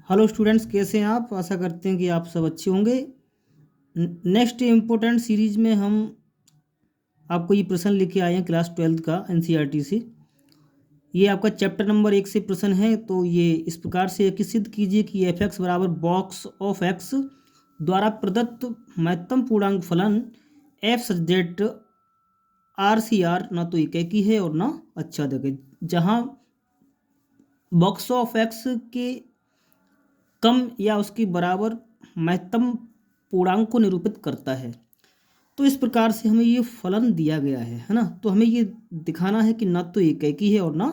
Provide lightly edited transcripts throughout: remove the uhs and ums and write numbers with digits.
Hello students, कैसे हैं आप? आशा करते हैं कि आप सब अच्छे होंगे। नेक्स्ट इम्पोर्टेंट सीरीज में हम आपको ये प्रश्न लेके आए हैं क्लास 12 का एनसीईआरटी से। ये आपका चैप्टर नंबर 1 से प्रश्न है। तो ये इस प्रकार से कि सिद्ध कीजिए कि एफ एक्स बराबर बॉक्स ऑफ एक्स द्वारा प्रदत्त महत्तम पूर्णांक फलन f such that R C R ना तो एकेकी है और ना आच्छादक है, जहाँ बॉक्स ऑफ एक्स के कम या उसके बराबर महत्तम पूर्णांक को निरूपित करता है। तो इस प्रकार से हमें ये फलन दिया गया है ना। तो हमें ये दिखाना है कि ना तो एकेकी है और ना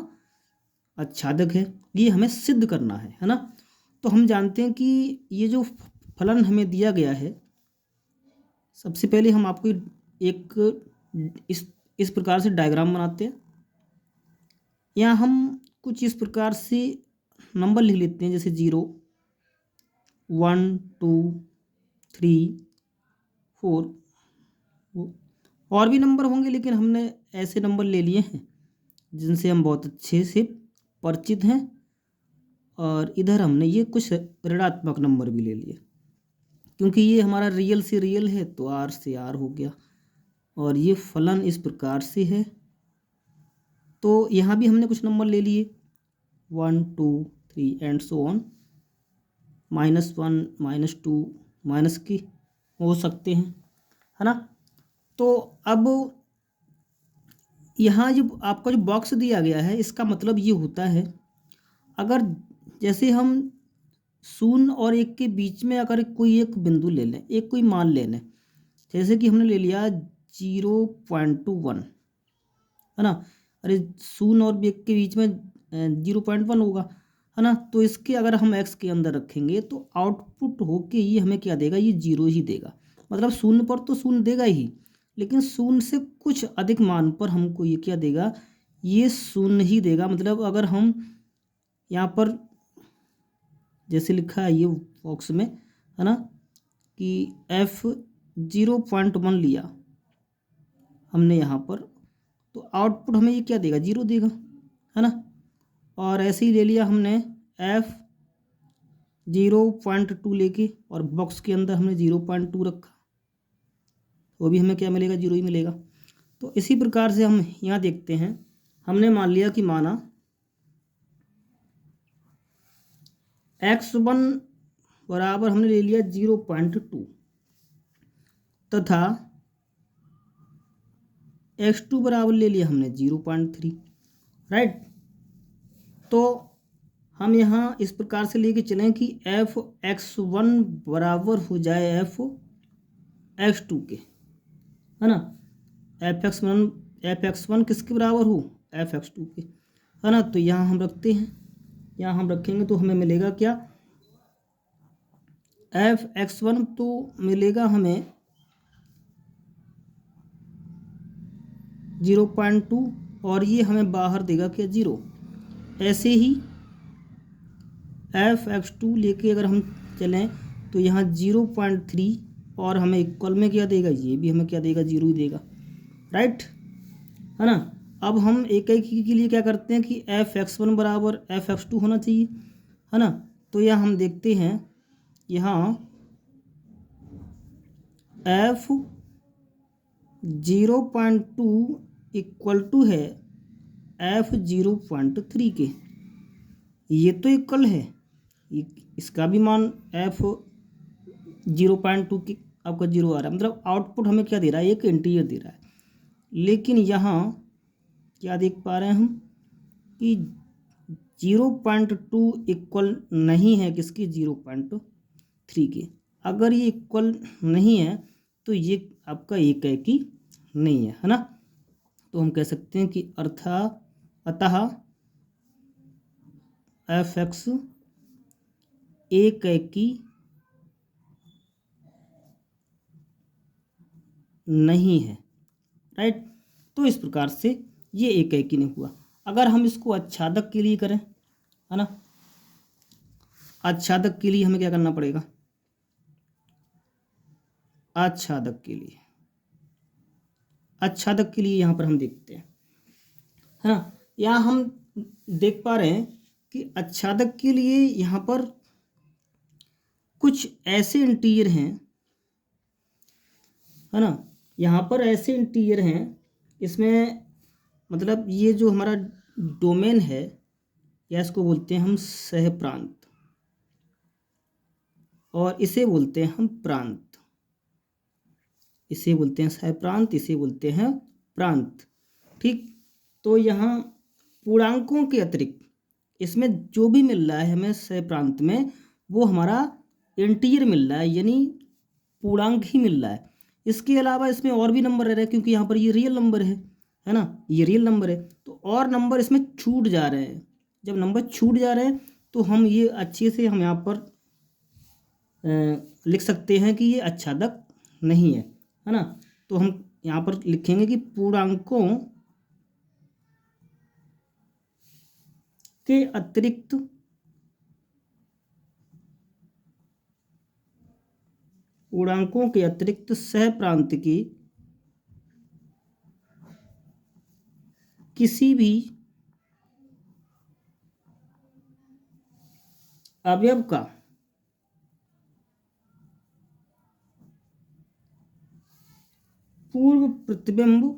आच्छादक है, ये हमें सिद्ध करना है ना। तो हम जानते हैं कि ये जो फलन हमें दिया गया है, सबसे पहले हम आपको एक इस प्रकार से डायग्राम बनाते हैं। यहाँ हम कुछ इस प्रकार से नंबर लिख लेते हैं, जैसे 0 1 2 3 4। और भी नंबर होंगे, लेकिन हमने ऐसे नंबर ले लिए हैं जिनसे हम बहुत अच्छे से परिचित हैं। और इधर हमने ये कुछ ऋणात्मक नंबर भी ले लिए, क्योंकि ये हमारा रियल से रियल है तो आर से आर हो गया। और ये फलन इस प्रकार से है। तो यहाँ भी हमने कुछ नंबर ले लिए, 1 2 3 एंड सो ऑन। -1 -2 माइनस की हो सकते हैं, है ना। तो अब यहाँ जो आपका जो बॉक्स दिया गया है, इसका मतलब ये होता है, अगर जैसे हम 0 और 1 के बीच में अगर कोई एक बिंदु ले लें, एक कोई मान ले लें, जैसे कि हमने ले लिया 0.1, है ना। अरे 0 और 1 के बीच में 0.1 होगा, है ना। तो इसके अगर हम x के अंदर रखेंगे तो आउटपुट होके ये हमें क्या देगा, ये 0 ही देगा। मतलब 0 पर तो 0 देगा ही, लेकिन 0 से कुछ अधिक मान पर हमको ये क्या देगा, ये 0 ही देगा। मतलब अगर हम यहाँ पर जैसे लिखा है ये बॉक्स में, है ना, कि f 0.1 लिया हमने यहाँ पर, तो आउटपुट हमें ये क्या देगा, 0 देगा, है ना। और ऐसे ही ले लिया हमने f 0.2 लेके, और बॉक्स के अंदर हमने 0.2 रखा, वो भी हमें क्या मिलेगा, 0 ही मिलेगा। तो इसी प्रकार से हम यहाँ देखते हैं, हमने मान लिया कि माना x1 बराबर हमने ले लिया 0.2 तथा x2 बराबर ले लिया हमने 0.3, राइट। तो हम यहाँ इस प्रकार से लेके चलें कि f(x1) बराबर हो जाए f(x2) के, है ना। f(x1) किसके बराबर हो, f(x2) के, है ना। तो यहाँ हम रखते हैं, यहाँ हम रखेंगे तो हमें मिलेगा क्या, f(x1) तो मिलेगा हमें 0.2, और ये हमें बाहर देगा क्या, 0। ऐसे ही f(x2) लेके अगर हम चलें तो यहाँ 0.3, और हमें इक्वल में क्या देगा, ये भी हमें क्या देगा, 0 ही देगा, राइट, है ना। अब हम एक के लिए क्या करते हैं कि f(x1) बराबर f(x2) होना चाहिए, है ना। तो यहाँ हम देखते हैं, यहाँ f 0.2 इक्वल टू है f 0.3 के, ये तो इक्वल है, इसका भी मान f 0.2 की आपका 0 आ रहा है। मतलब आउटपुट हमें क्या दे रहा है, एक इंटीजर दे रहा है। लेकिन यहाँ क्या देख पा रहे हैं हम कि 0.2 इक्वल नहीं है किसकी, 0.3 के। अगर ये इक्वल नहीं है तो ये आपका एकेकी नहीं है ना। तो हम कह सकते हैं कि अतः f(x) एकेकी नहीं है, राइट। तो इस प्रकार से ये एकेकी नहीं हुआ। अगर हम इसको आच्छादक के लिए करें, है ना, आच्छादक के लिए हमें क्या करना पड़ेगा, आच्छादक के लिए यहाँ पर हम देखते हैं, है ना। यहाँ हम देख पा रहे हैं कि आच्छादक के लिए यहाँ पर कुछ ऐसे इंटीजर हैं, है ना, यहाँ पर ऐसे इंटीजर हैं, इसमें मतलब ये जो हमारा डोमेन है, या इसको बोलते हैं हम सह प्रांत, और इसे बोलते हैं हम प्रांत। इसे बोलते हैं सह प्रांत, इसे बोलते हैं प्रांत। ठीक, तो यहाँ पूर्णांकों के अतिरिक्त इसमें जो भी मिल रहा है हमें सह प्रांत में, वो हमारा इंटीजर मिल रहा है, यानी पूर्णांक ही मिल रहा है। इसके अलावा इसमें और भी नंबर रह रहे हैं, क्योंकि यहाँ पर ये रियल नंबर है ना, ये रियल नंबर है, तो और नंबर इसमें छूट जा रहे हैं। जब नंबर छूट जा रहे हैं तो हम ये अच्छे से हम यहाँ पर लिख सकते हैं कि ये आच्छादक नहीं है ना। तो हम यहाँ पर लिखेंगे कि पूर्णांकों के अतिरिक्त सह प्रांत की किसी भी अवयव का पूर्व प्रतिबिंब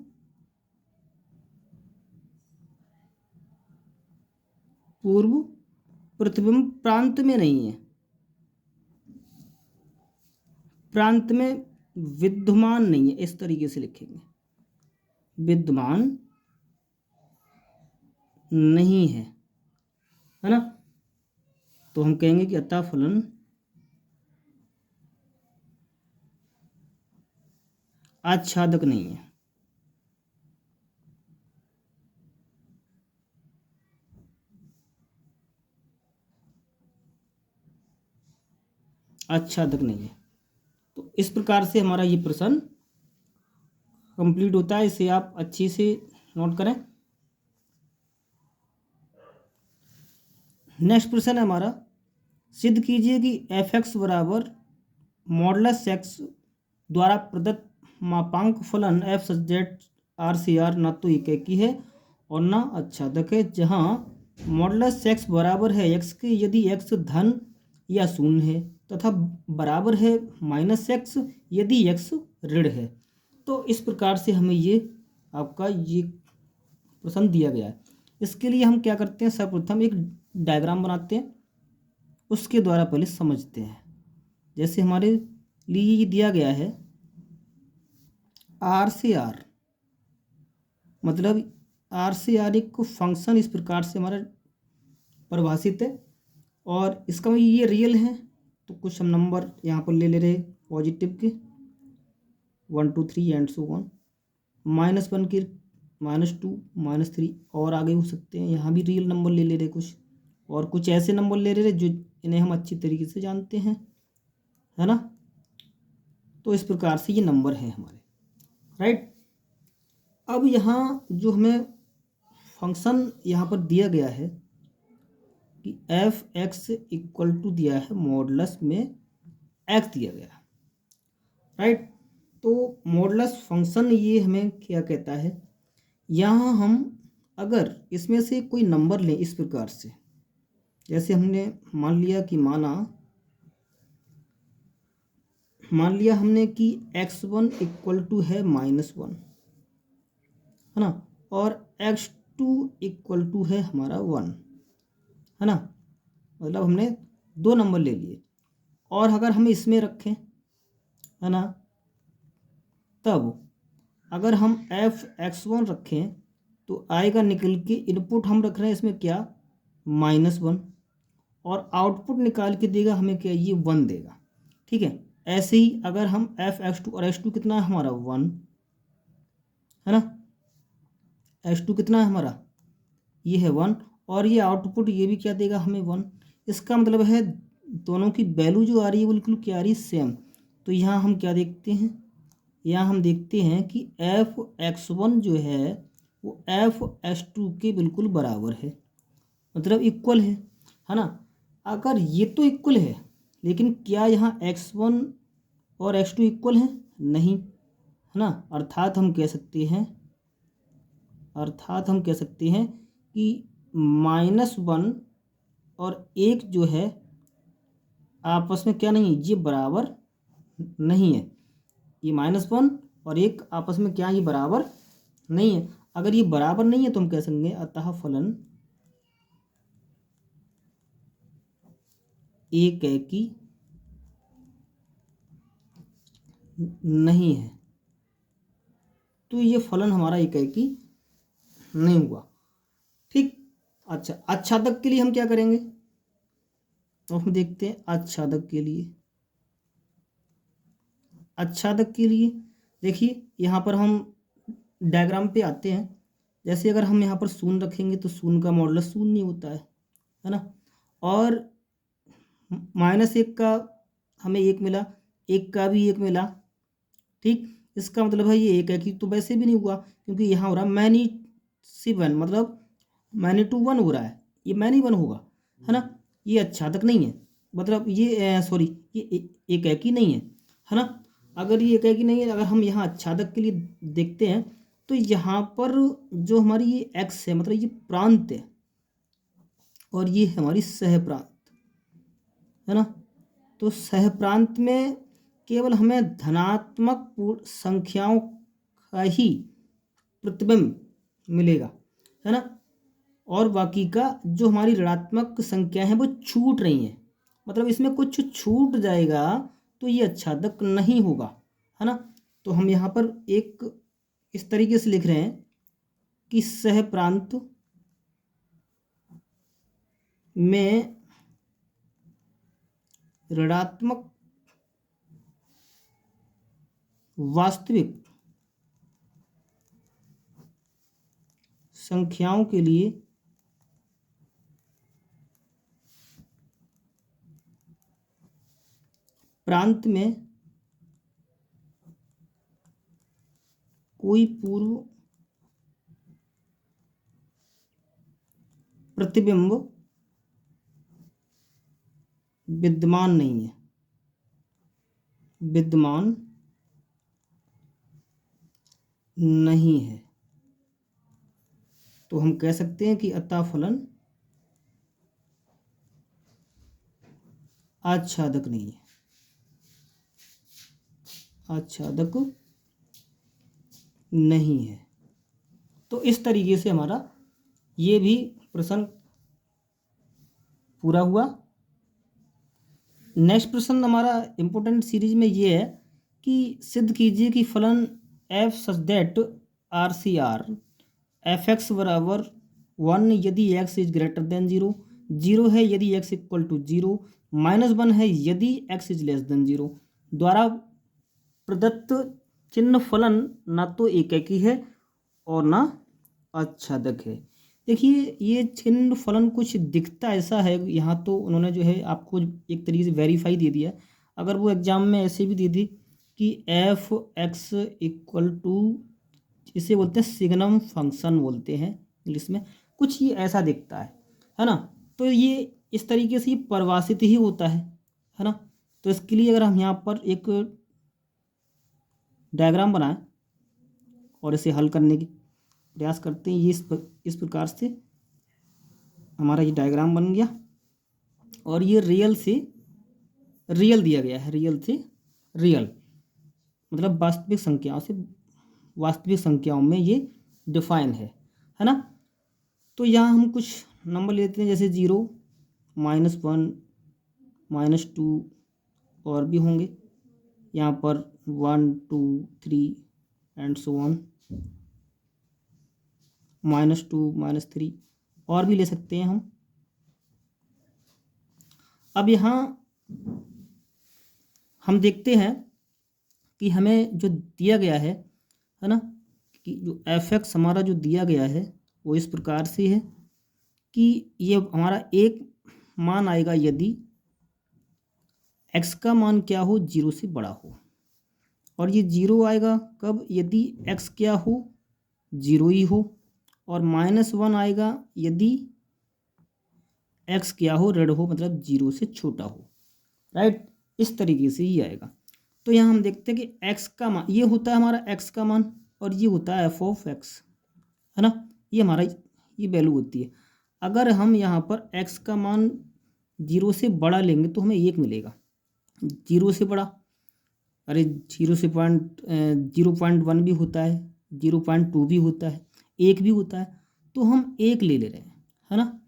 प्रांत में नहीं है, प्रांत में विद्यमान नहीं है, इस तरीके से लिखेंगे, विद्यमान नहीं है ना। तो हम कहेंगे कि अतः फलन आच्छादक नहीं है। आच्छादक नहीं है। तो इस प्रकार से हमारा ये प्रश्न कंप्लीट होता है। इसे आप अच्छी से नोट करें। नेक्स्ट प्रश्न है हमारा, सिद्ध कीजिए कि एफ एक्स बराबर मॉडुलस एक्स द्वारा प्रदत्त मापांक फलन f such that R C R ना तो एकी है और ना आच्छादक है, जहाँ मॉडुलस एक्स बराबर है एक्स के यदि एक्स धन या शून्य है, तथा बराबर है माइनस एक्स यदि एक्स ऋण है। तो इस प्रकार से हमें ये आपका ये प्रश्न दिया गया है। इसके लिए हम क्या करते हैं, सर्वप्रथम एक डायग्राम बनाते हैं, उसके द्वारा पहले समझते हैं। जैसे हमारे लिए ये दिया गया है आर से आर, मतलब आर से आर एक फंक्शन इस प्रकार से हमारा परिभाषित है, और इसका ये रियल है, तो कुछ हम नंबर यहाँ पर ले रहे पॉजिटिव के 1 2 3 एंड सो ऑन, -1 के -2 -3 और आगे हो सकते हैं। यहाँ भी रियल नंबर ले रहे कुछ, और कुछ ऐसे नंबर ले रहे जो इन्हें हम अच्छी तरीके से जानते हैं, है ना। तो इस प्रकार से ये नंबर है हमारे, राइट। अब यहाँ जो हमें फंक्शन यहाँ पर दिया गया है कि एफ एक्स इक्वल टू दिया है मॉडुलस में एक्स दिया गया है, राइट। तो मॉडुलस फंक्शन ये हमें क्या कहता है, यहाँ हम अगर इसमें से कोई नंबर लें इस प्रकार से, जैसे हमने मान लिया हमने कि x1 इक्वल टू है -1, है ना, और x2 इक्वल टू है हमारा 1, है ना, मतलब हमने 2 नंबर ले लिए। और अगर हम इसमें रखें, है ना, तब अगर हम f(x1) रखें तो आएगा निकल के, इनपुट हम रख रहे हैं इसमें क्या -1, और आउटपुट निकाल के देगा हमें क्या, ये 1 देगा। ठीक है, ऐसे ही अगर हम f(x2) और x2 कितना है हमारा 1, है ना, x2 कितना है हमारा, ये है 1, और ये आउटपुट ये भी क्या देगा हमें 1। इसका मतलब है दोनों की वैल्यू जो आ रही है बिल्कुल क्या आ रही है, सेम। तो यहाँ हम क्या देखते हैं, यहाँ हम देखते हैं कि f(x1) जो है वो f(x2) के बिल्कुल बराबर है, मतलब इक्वल है ना। अगर ये तो इक्वल है, लेकिन क्या यहाँ x1 और x2 इक्वल है, नहीं, है ना। अर्थात हम कह सकते हैं कि -1 और 1 जो है आपस में क्या नहीं है, ये बराबर नहीं है। ये -1 और 1 आपस में क्या, ये बराबर नहीं है। अगर ये बराबर नहीं है तो हम कह सकेंगे अतः फलन एकैकी नहीं है, तो ये फलन हमारा एकैकी नहीं हुआ। ठीक। अच्छा, आच्छादक के लिए हम क्या करेंगे, तो हम देखते हैं आच्छादक के लिए। आच्छादक के लिए देखिए, यहाँ पर हम डायग्राम पे आते हैं। जैसे अगर हम यहाँ पर शून्य रखेंगे तो शून्य का मॉडुलस शून्य नहीं होता है ना। और -1 का हमें 1 मिला, 1 का भी 1 मिला। ठीक, इसका मतलब है ये एकैकी तो वैसे भी नहीं हुआ, क्योंकि यहाँ हो रहा मैनी से वन, मतलब मैनी टू वन हो रहा है, ये मैनी वन होगा, है ना। ये आच्छादक नहीं है, मतलब ये सॉरी, ये एकैकी नहीं है ना। अगर ये एकैकी नहीं है, अगर हम यहाँ आच्छादक के लिए देखते हैं तो यहाँ पर जो हमारी ये एक्स है, मतलब ये प्रांत है, और ये है हमारी सहप्रांत, है ना। तो सहप्रांत में केवल हमें धनात्मक संख्याओं का ही प्रतिबिंब मिलेगा, है ना। और बाकी का जो हमारी ऋणात्मक संख्या है वो छूट रही हैं, मतलब इसमें कुछ छूट जाएगा तो ये आच्छादक नहीं होगा, है ना। तो हम यहाँ पर एक इस तरीके से लिख रहे हैं कि सहप्रांत में ऋणात्मक वास्तविक संख्याओं के लिए प्रांत में कोई पूर्व प्रतिबिंब विद्यमान नहीं है, विद्यमान नहीं है। तो हम कह सकते हैं कि अतः फलन आच्छादक नहीं है, आच्छादक नहीं है। तो इस तरीके से हमारा ये भी प्रश्न पूरा हुआ। नेक्स्ट प्रश्न हमारा इम्पोर्टेंट सीरीज में ये है कि सिद्ध कीजिए कि फलन f such that RCR f(x) बराबर 1 यदि x इज ग्रेटर देन 0, 0 है यदि x इक्वल टू 0, -1 है यदि x इज लेस देन 0 द्वारा प्रदत्त चिन्ह फलन ना तो एकैकी है और ना आच्छादक है। देखिए, ये चिन्ह फलन कुछ दिखता ऐसा है, यहाँ तो उन्होंने जो है आपको एक तरीके से वेरीफाई दे दिया। अगर वो एग्जाम में ऐसे भी दे दी कि f(x) इक्वल टू, इसे बोलते हैं सिग्नम फंक्शन बोलते हैं इंग्लिश में, कुछ ये ऐसा दिखता है ना। तो ये इस तरीके से ये परिभाषित ही होता है ना। तो इसके लिए अगर हम यहाँ पर एक डायग्राम बनाएं और इसे हल करने की प्रयास करते हैं, ये इस प्रकार से हमारा ये डायग्राम बन गया। और ये रियल से रियल दिया गया है, रियल से रियल मतलब वास्तविक संख्याओं से वास्तविक संख्याओं में ये डिफाइन है ना। तो यहाँ हम कुछ नंबर लेते हैं, जैसे 0, -1, -2 और भी होंगे यहाँ पर 1, 2, 3 एंड सो ऑन, -2, -3 और भी ले सकते हैं हम। अब यहाँ हम देखते हैं कि हमें जो दिया गया है ना, कि जो f(x) हमारा जो दिया गया है वो इस प्रकार से है कि ये हमारा एक मान आएगा यदि x का मान क्या हो, 0 से बड़ा हो। और ये 0 आएगा कब, यदि x क्या हो, 0 ही हो। और -1 आएगा यदि x क्या हो, ऋण हो, मतलब 0 से छोटा हो। राइट, इस तरीके से ही आएगा। तो यहाँ हम देखते हैं कि x का मान ये होता है हमारा x का मान, और ये होता है f(x), है ना। ये हमारा ये वैल्यू होती है। अगर हम यहाँ पर x का मान जीरो से बड़ा लेंगे तो हमें 1 मिलेगा। जीरो से बड़ा, अरे जीरो से 0.1 भी होता है, 0.2 भी होता है, 1 भी होता है, तो हम 1 ले रहे हैं, है ना।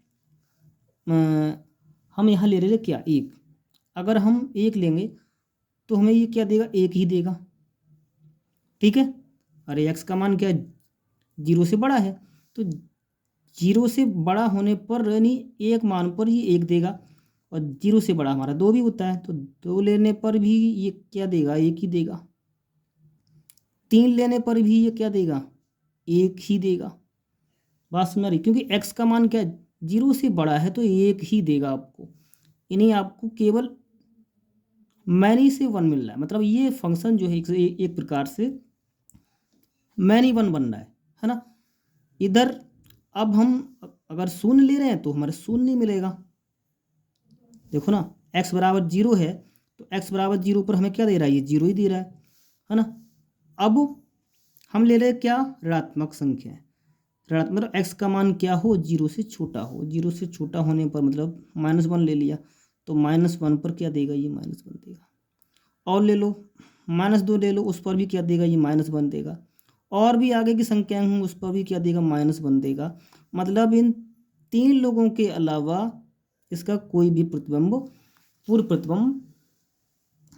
हम यहाँ ले रहे हैं क्या, 1। अगर हम 1 लेंगे तो हमें ये क्या देगा, 1 ही देगा, ठीक है। अरे एक्स का मान क्या है, 0 से बड़ा है, तो 0 से बड़ा होने पर यानी एक मान पर ये 1 देगा, और 0 से बड़ा हमारा 2 भी होता है, तो 2 लेने पर भी ये क्या देगा, 1 ही देगा। 3 लेने पर भी ये क्या देगा, 1 ही देगा। बात समझ रही, क्योंकि x का मान क्या है, 0 से बड़ा है तो 1 ही देगा आपको, यानी आपको केवल मैनी से 1 मिल रहा है। मतलब ये फंक्शन जो है एक प्रकार से मैनी 1 बन रहा है ना। इधर अब हम अगर शून्य ले रहे हैं तो हमारे शून्य नहीं मिलेगा। देखो ना, x बराबर 0 है तो x बराबर 0 पर हमें क्या दे रहा है, ये 0 ही दे रहा है ना। अब हम ले रहे हैं क्या, ऋणात्मक संख्या है। ऋणात्मक मतलब x का मान क्या हो, 0 से छोटा हो। 0 से छोटा होने पर मतलब -1 ले लिया तो -1 पर क्या देगा, ये -1 देगा। और ले लो -2 ले लो, उस पर भी क्या देगा, ये -1 देगा। और भी आगे की संख्याएं हों उस पर भी क्या देगा, -1 देगा। मतलब इन 3 लोगों के अलावा इसका कोई भी प्रतिबिंब पूर्व प्रतिबिंब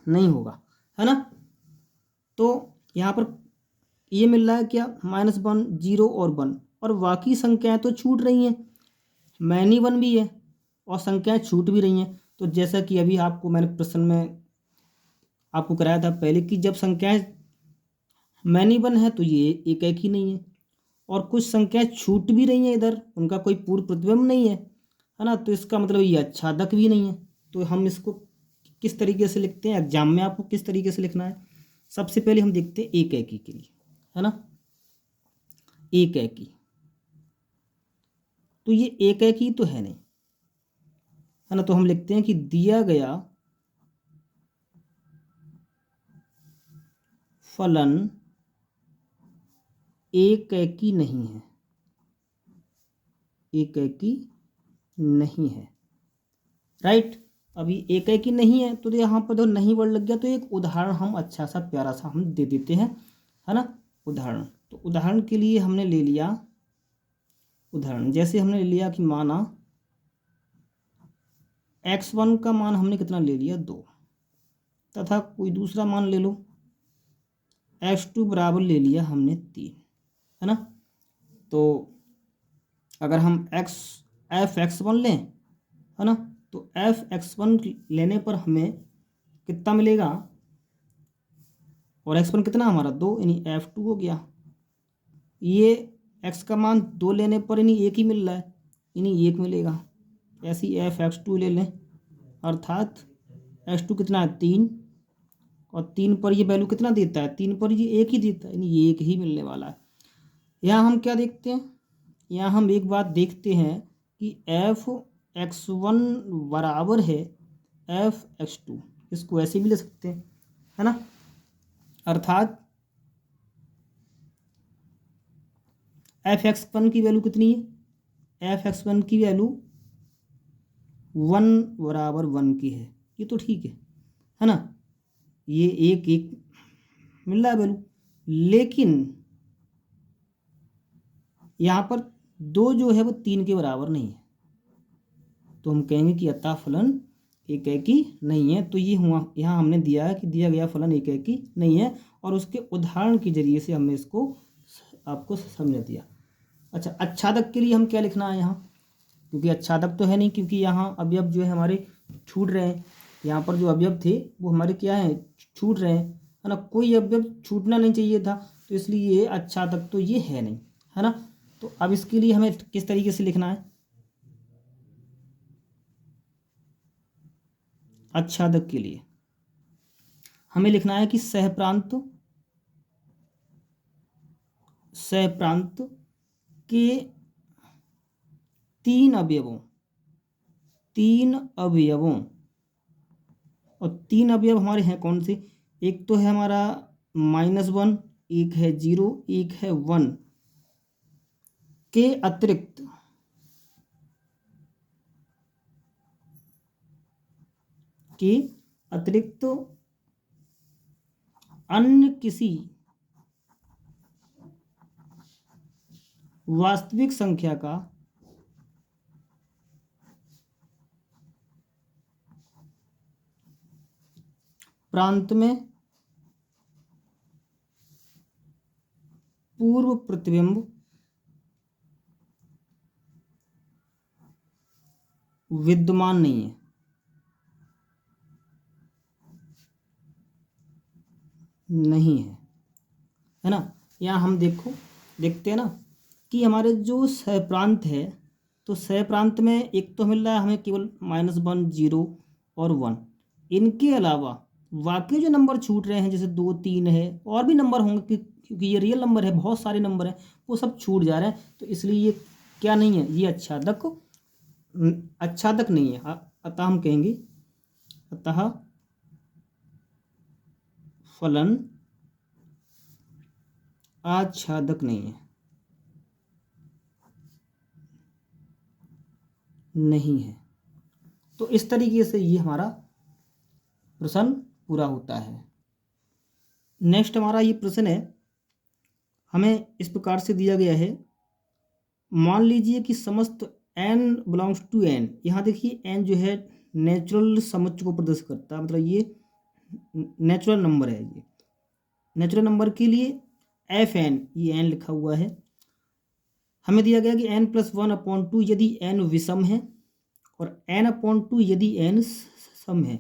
नहीं होगा, है ना। तो यहाँ पर ये मिल रहा है क्या, -1, 0 और 1, और बाकी संख्याएं तो छूट रही हैं। मैनी 1 भी है और संख्याएं छूट भी रही हैं। तो जैसा कि अभी आपको मैंने प्रश्न में आपको कराया था पहले कि जब संख्याएं मैनी 1 है तो ये एक ही नहीं है, और कुछ संख्याएं छूट भी रही हैं इधर, उनका कोई पूर्व प्रतिबिंब नहीं है ना। तो इसका मतलब ये आच्छादक भी नहीं है। तो हम इसको किस तरीके से लिखते हैं, एग्जाम में आपको किस तरीके से लिखना है, सबसे पहले हम देखते हैं एक के लिए, है ना। एक तो ये एक ही तो है नहीं, है ना। तो हम लिखते हैं कि दिया गया फलन एक नहीं है, एक नहीं है, राइट। अभी एक नहीं है तो यहाँ पर जो नहीं वर्ड लग गया, तो एक उदाहरण हम अच्छा सा प्यारा सा हम दे देते हैं, है ना। उदाहरण, तो उदाहरण के लिए हमने ले लिया, उदाहरण जैसे हमने ले लिया कि माना x1 का मान हमने कितना ले लिया, 2, तथा कोई दूसरा मान ले लो, x2 बराबर ले लिया हमने 3, है ना। तो अगर हम f(x1) लें, है ना, तो f(x1) लेने पर हमें कितना मिलेगा, और x1 कितना हमारा 2, यानी f2 हो गया। ये x का मान 2 लेने पर यानी 1 ही मिल रहा है, यानी 1 मिलेगा। ऐसे ही f(x2) ले लें, अर्थात x2 कितना है, 3, और 3 पर ये वैल्यू कितना देता है, 3 पर ये 1 ही देता है, यानी ये 1 ही मिलने वाला है। यहाँ हम क्या देखते हैं, यहाँ हम एक बात देखते हैं कि f(x1) बराबर है f(x2), इसको ऐसे भी ले सकते हैं, है ना। अर्थात f(x1) की वैल्यू कितनी है, f(x1) की वैल्यू 1 बराबर 1 की है, ये तो ठीक है ना। ये एक मिल रहा है वैल्यू, लेकिन यहाँ पर 2 जो है वो 3 के बराबर नहीं है, तो हम कहेंगे कि अतः फलन एक नहीं है। तो ये हुआ, यहाँ हमने दिया है कि दिया गया फलन एक नहीं है, और उसके उदाहरण के जरिए से हमने इसको आपको समझा दिया। अच्छा, अच्छादक के लिए हम क्या लिखना है यहाँ, क्योंकि अच्छादक तो है नहीं, क्योंकि यहाँ अवयव जो है हमारे छूट रहे हैं। यहाँ पर जो अवयव थे वो हमारे क्या हैं, छूट रहे हैं, है ना। कोई अवयव छूटना नहीं चाहिए था, तो इसलिए ये अच्छादक तो ये है नहीं, है ना। तो अब इसके लिए हमें किस तरीके से लिखना है, अच्छादक के लिए हमें लिखना है कि सहप्रांत के 3 अवयवों, 3 अवयवों, और 3 अवयव हमारे हैं कौन से, एक तो है हमारा -1, एक है 0, एक है 1 के अतिरिक्त कि अतिरिक्त अन्य किसी वास्तविक संख्या का प्रांत में पूर्व प्रतिबिंब विद्यमान नहीं है। नहीं है ना। यहाँ हम देखते हैं ना कि हमारे जो सहप्रांत है, तो सहप्रांत में एक तो मिल रहा है हमें केवल -1, 0 और 1। इनके अलावा बाकी जो नंबर छूट रहे हैं, जैसे 2, 3 है, और भी नंबर होंगे क्योंकि ये रियल नंबर है, बहुत सारे नंबर हैं, वो सब छूट जा रहे हैं। तो इसलिए ये क्या नहीं है, ये आच्छादक नहीं है। अतः हम कहेंगे अतः फलन आच्छादक नहीं है, नहीं है। तो इस तरीके से ये हमारा प्रश्न पूरा होता है। नेक्स्ट हमारा ये प्रश्न है, हमें इस प्रकार से दिया गया है। मान लीजिए कि समस्त n बिलोंग्स टू n। यहाँ देखिए n जो है नेचुरल समुच्चय को प्रदर्शित करता है, मतलब ये नेचुरल नंबर है। ये नेचुरल नंबर के लिए fn, ये n लिखा हुआ है। हमें दिया गया कि n+1/2 यदि n विषम है और n/2 यदि n सम है,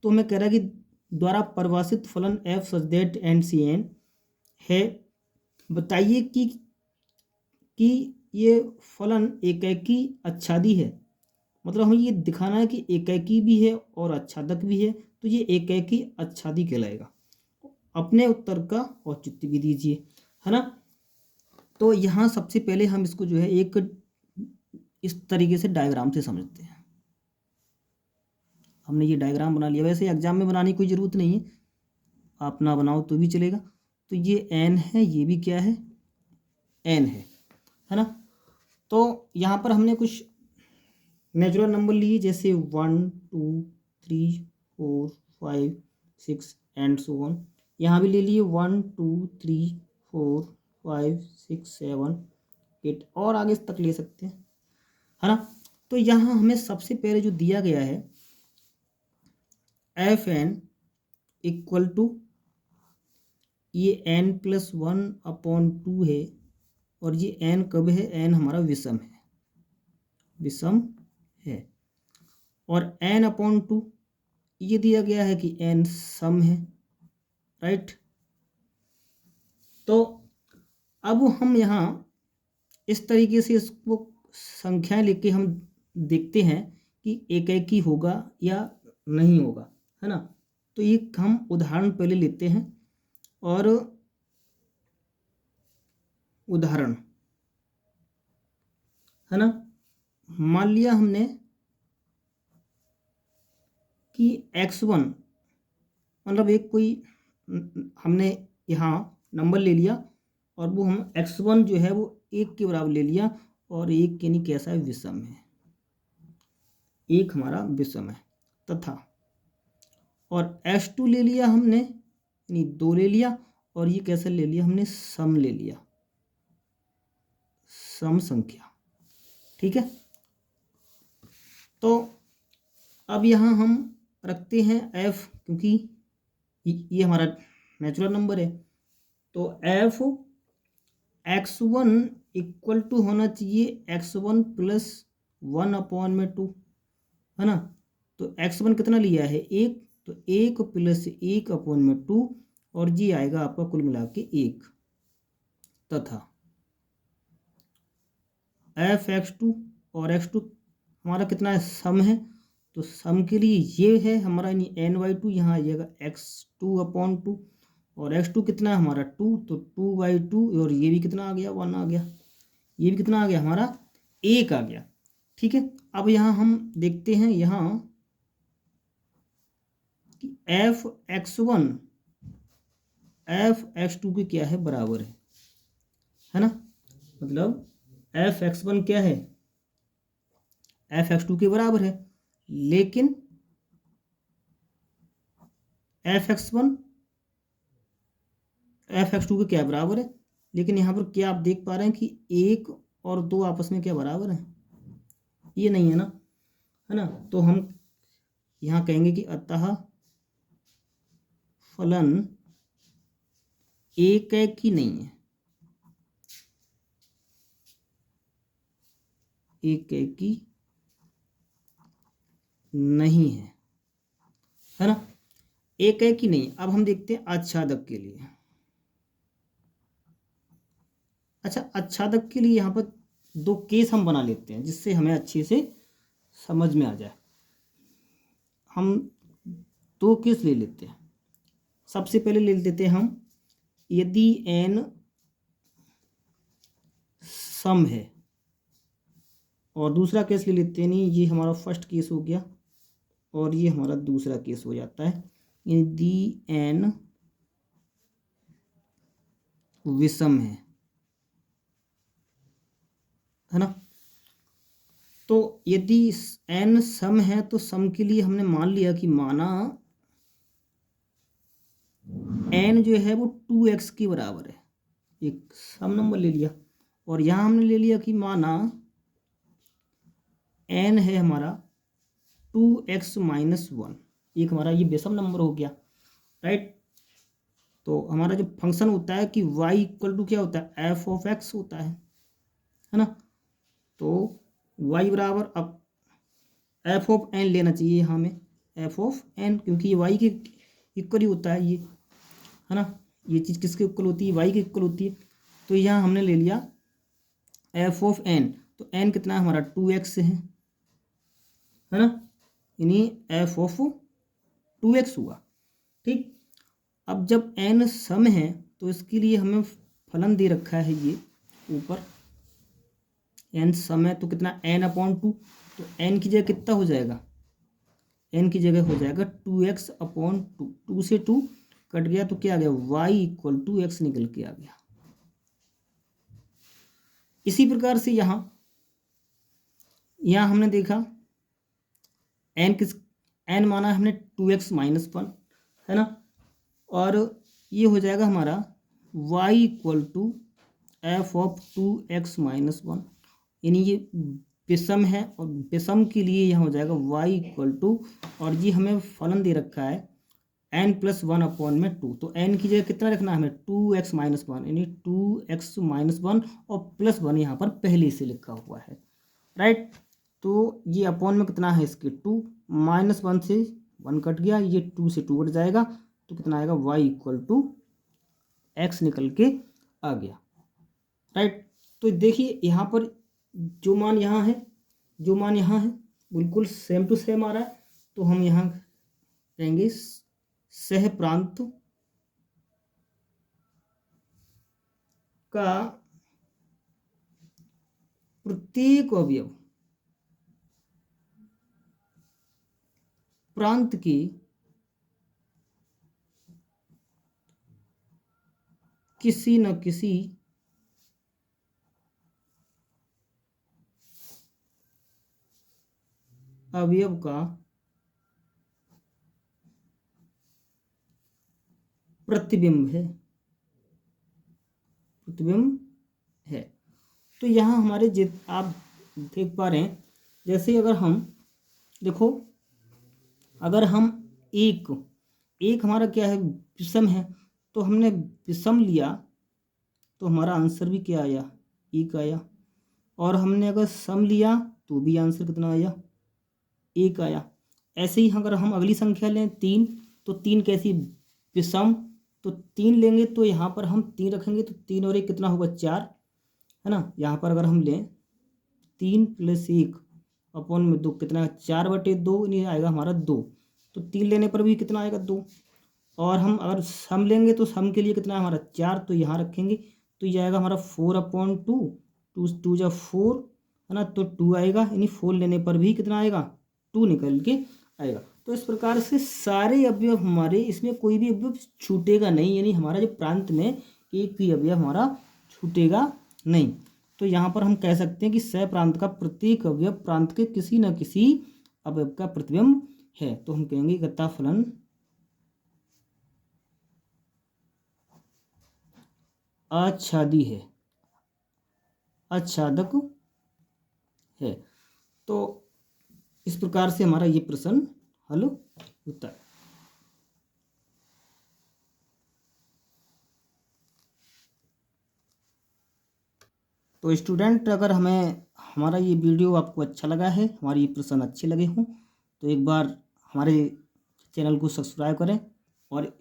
तो हमें कह रहा है कि द्वारा परिभाषित फलन f सच दैट n से n है। बताइए कि ये फलन एकैकी आच्छादी है। मतलब हमें ये दिखाना है कि एकैकी भी है और आच्छादक भी है, तो ये एकैकी आच्छादी कहलाएगा। अपने उत्तर का औचित्य भी दीजिए, है ना। तो यहाँ सबसे पहले हम इसको जो है एक इस तरीके से डायग्राम से समझते हैं। हमने ये डायग्राम बना लिया। वैसे एग्जाम में बनाने की कोई ज़रूरत नहीं है, आप ना बनाओ तो भी चलेगा। तो ये n है, ये भी क्या है, n है ना। तो यहाँ पर हमने कुछ नेचुरल नंबर लिए, जैसे 1, 2, 3, 4, 5, 6 एंड सो ऑन। यहाँ भी ले लिए 1, 2, 3, 4, 5, 6, 7, 8 और आगे तक ले सकते हैं, है ना। तो यहाँ हमें सबसे पहले जो दिया गया है fn इक्वल टू, ये n+1/2 है, और ये n कब है, n हमारा विषम है। और n/2 ये दिया गया है कि n सम है, राइट। तो अब हम यहाँ इस तरीके से इसको संख्याएं लेके हम देखते हैं कि एकैकी होगा या नहीं होगा, है ना। तो एक हम उदाहरण पहले लेते हैं, और उदाहरण, है ना। मान लिया हमने कि x1, मतलब एक कोई हमने यहाँ नंबर ले लिया, और वो हम x1 जो है वो 1 के बराबर ले लिया, और 1 यानी कैसा है, विषम है। 1 हमारा विषम है। तथा और x2 ले लिया हमने, यानी 2 ले लिया, और ये कैसे ले लिया हमने, सम ले लिया, सम संख्या, ठीक है। तो अब यहाँ हम रखते हैं f, क्योंकि ये हमारा नेचुरल नंबर है। तो f x1 इक्वल टू होना चाहिए x1 + 1/2, है ना। तो x1 कितना लिया है, 1, तो 1 + 1/2, और ये आएगा आपका कुल मिला के 1। तथा fx2 और x2 हमारा कितना है, सम है। तो सम के लिए ये है हमारा, यानी n/2, यहाँ आ जाएगा x2/2, और x2 कितना है हमारा 2, तो 2/2, और ये भी कितना आ गया, 1 आ गया। ये भी कितना आ गया हमारा, 1 आ गया, ठीक है। अब यहाँ हम देखते हैं यहाँ कि fx1 fx2 के क्या है, बराबर है ना। मतलब fx1 क्या है, fx2 के बराबर है। लेकिन f(x1) f(x2) के क्या बराबर है। लेकिन यहाँ पर क्या आप देख पा रहे हैं कि 1 और 2 आपस में क्या बराबर है, ये नहीं है ना, है ना। तो हम यहाँ कहेंगे कि अतः फलन एकैकी नहीं है, एकैकी नहीं है ना, एकैकी नहीं। अब हम देखते हैं आच्छादक के लिए। अच्छा, आच्छादक के लिए यहाँ पर 2 केस हम बना लेते हैं जिससे हमें अच्छे से समझ में आ जाए। हम 2 केस ले लेते हैं। सबसे पहले ले लेते हैं हम, यदि n सम है, और दूसरा केस ले लेते हैं, नहीं ये हमारा फर्स्ट केस हो गया और ये हमारा दूसरा केस हो जाता है, यदि n विषम है ना। तो यदि n सम है तो सम के लिए हमने मान लिया कि माना n जो है वो 2x के बराबर है, एक सम नंबर ले लिया। और यहाँ हमने ले लिया कि माना n है हमारा 2x - 1, एक हमारा ये विषम नंबर हो गया, राइट। तो हमारा जो फंक्शन होता है कि y = क्या होता है, f(x) होता है ना। तो y बराबर, अब f(n) लेना चाहिए हमें, f(n), क्योंकि ये y के इक्वल ही होता है, ये है ना। ये चीज़ किसके इक्वल होती है, y के इक्वल होती है। तो यहाँ हमने ले लिया f(n), तो n कितना है हमारा 2x है ना, यानी f(2x) हुआ, ठीक। अब जब n सम है तो इसके लिए हमें फलन दे रखा है ये ऊपर, n सम है तो कितना n/2, तो n की जगह कितना हो जाएगा, n की जगह हो जाएगा 2x/2, 2 से 2 कट गया तो क्या आ गया, y = x निकल के आ गया। इसी प्रकार से यहाँ हमने देखा n माना हमने 2x - 1, है ना, और ये हो जाएगा हमारा y = f(2x - 1), यानी ये विषम है, और विषम के लिए यहाँ हो जाएगा y = और ये हमें फलन दे रखा है n+1/2, तो n की जगह कितना रखना है हमें 2x - 1, यानी 2x - 1 और +1 यहाँ पर पहले से लिखा हुआ है, राइट। तो ये अपॉन में कितना है इसके 2, -1 से 1 कट गया, ये 2 से 2 कट जाएगा, तो कितना आएगा y = x निकल के आ गया, राइट। तो देखिए यहाँ पर जो मान यहाँ है, जो मान यहाँ है, बिल्कुल सेम टू सेम आ रहा है। तो हम यहाँ कहेंगे सह प्रांत का प्रत्येक अवयव प्रांत के किसी न किसी अवयव का प्रतिबिंब है, तो यहाँ हमारे आप देख पा रहे हैं, जैसे अगर हम देखो, अगर हम एक हमारा क्या है, विषम है, तो हमने विषम लिया तो हमारा आंसर भी क्या आया, 1 आया। और हमने अगर सम लिया तो भी आंसर कितना आया, 1 आया। ऐसे ही अगर हम अगली संख्या लें 3, तो 3 कैसी, विषम, तो 3 लेंगे तो यहाँ पर हम 3 रखेंगे, तो 3 और 1 कितना होगा, 4, है ना। यहाँ पर अगर हम लें 3 + 1/2 कितना, 4/2 नहीं आएगा हमारा 2, तो 3 लेने पर भी कितना आएगा, 2। और हम अगर सम लेंगे तो सम के लिए कितना है हमारा 4, तो यहाँ रखेंगे, तो ये आएगा हमारा 4/2, 2 × 4, है ना, तो 2 आएगा, यानी 4 लेने पर भी कितना आएगा, 2 निकल के आएगा। तो इस प्रकार से सारे अवयव हमारे, इसमें कोई भी अवयव छूटेगा नहीं, यानी हमारा जो प्रांत में एक भी अवयव हमारा छूटेगा नहीं। तो यहाँ पर हम कह सकते हैं कि सह प्रांत का प्रत्येक अवयव प्रांत के किसी न किसी अवयव का प्रतिबिंब है। तो हम कहेंगे अतः फलन आच्छादी है, आच्छादक है। तो इस प्रकार से हमारा ये प्रश्न हल होता है। तो स्टूडेंट, अगर हमारा ये वीडियो आपको अच्छा लगा है, हमारे ये प्रश्न अच्छे लगे हों, तो एक बार हमारे चैनल को सब्सक्राइब करें और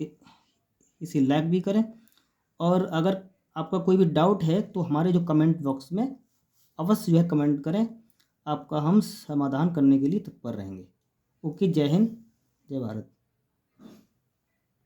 इसे लाइक भी करें। और अगर आपका कोई भी डाउट है तो हमारे जो कमेंट बॉक्स में अवश्य जो है कमेंट करें, आपका हम समाधान करने के लिए तत्पर रहेंगे। ओके, जय हिंद, जय भारत।